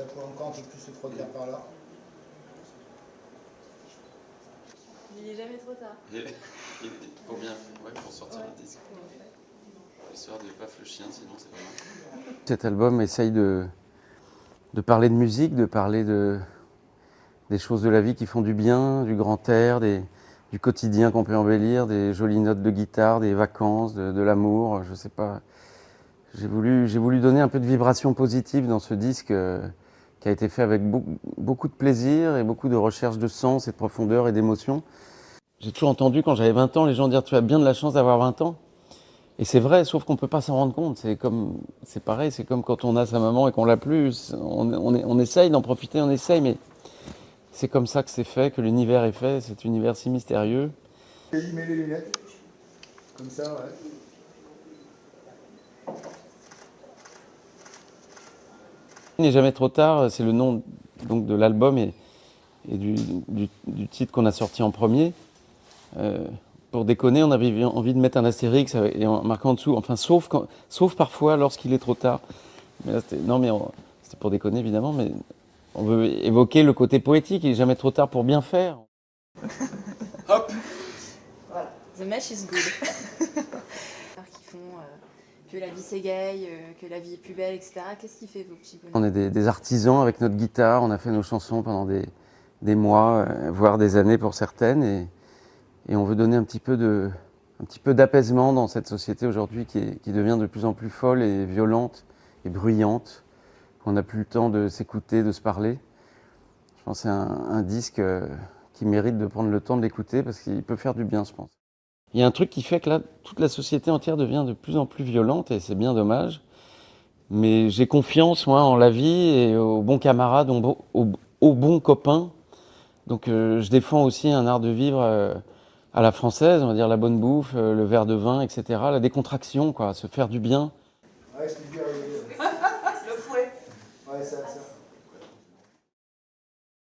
Ça pourrait encore un peu plus se produire par là. Il est jamais trop tard. Pour bien, ouais, pour sortir un disque. L'histoire de Paf le chien, sinon c'est vraiment... Cet album essaye de parler de musique, de parler des choses de la vie qui font du bien, du grand air, du quotidien qu'on peut embellir, des jolies notes de guitare, des vacances, de l'amour, je sais pas. J'ai voulu donner un peu de vibration positive dans ce disque qui a été fait avec beaucoup de plaisir et beaucoup de recherche de sens et de profondeur et d'émotion. J'ai toujours entendu quand j'avais 20 ans les gens dire « tu as bien de la chance d'avoir 20 ans ». Et c'est vrai, sauf qu'on ne peut pas s'en rendre compte. C'est pareil, c'est comme quand on a sa maman et qu'on l'a plus. On essaye d'en profiter, on essaye, mais c'est comme ça que c'est fait, que l'univers est fait, cet univers si mystérieux. Il met les lunettes, comme ça, ouais. Il n'est jamais trop tard, c'est le nom donc, de l'album et du titre qu'on a sorti en premier. Pour déconner, on avait envie de mettre un astérix et en marquant en dessous, enfin sauf parfois lorsqu'il est trop tard. Mais là, c'était pour déconner évidemment, mais on veut évoquer le côté poétique, il n'est jamais trop tard pour bien faire. Hop. Voilà, the mesh is good. Alors qu'ils font que la vie s'égaye, que la vie est plus belle, etc. Qu'est-ce qui fait vos petits bonhommes? On est des artisans avec notre guitare, on a fait nos chansons pendant des mois, voire des années pour certaines, et on veut donner un petit peu d'apaisement dans cette société aujourd'hui qui devient de plus en plus folle et violente et bruyante. On n'a plus le temps de s'écouter, de se parler. Je pense que c'est un disque qui mérite de prendre le temps de l'écouter parce qu'il peut faire du bien, je pense. Il y a un truc qui fait que là, toute la société entière devient de plus en plus violente et c'est bien dommage. Mais j'ai confiance, moi, en la vie et aux bons camarades, aux bons copains. Donc je défends aussi un art de vivre à la française, on va dire la bonne bouffe, le verre de vin, etc. La décontraction, quoi, se faire du bien. Ouais, je t'ai vu arriver. Le fouet. Ouais, ça.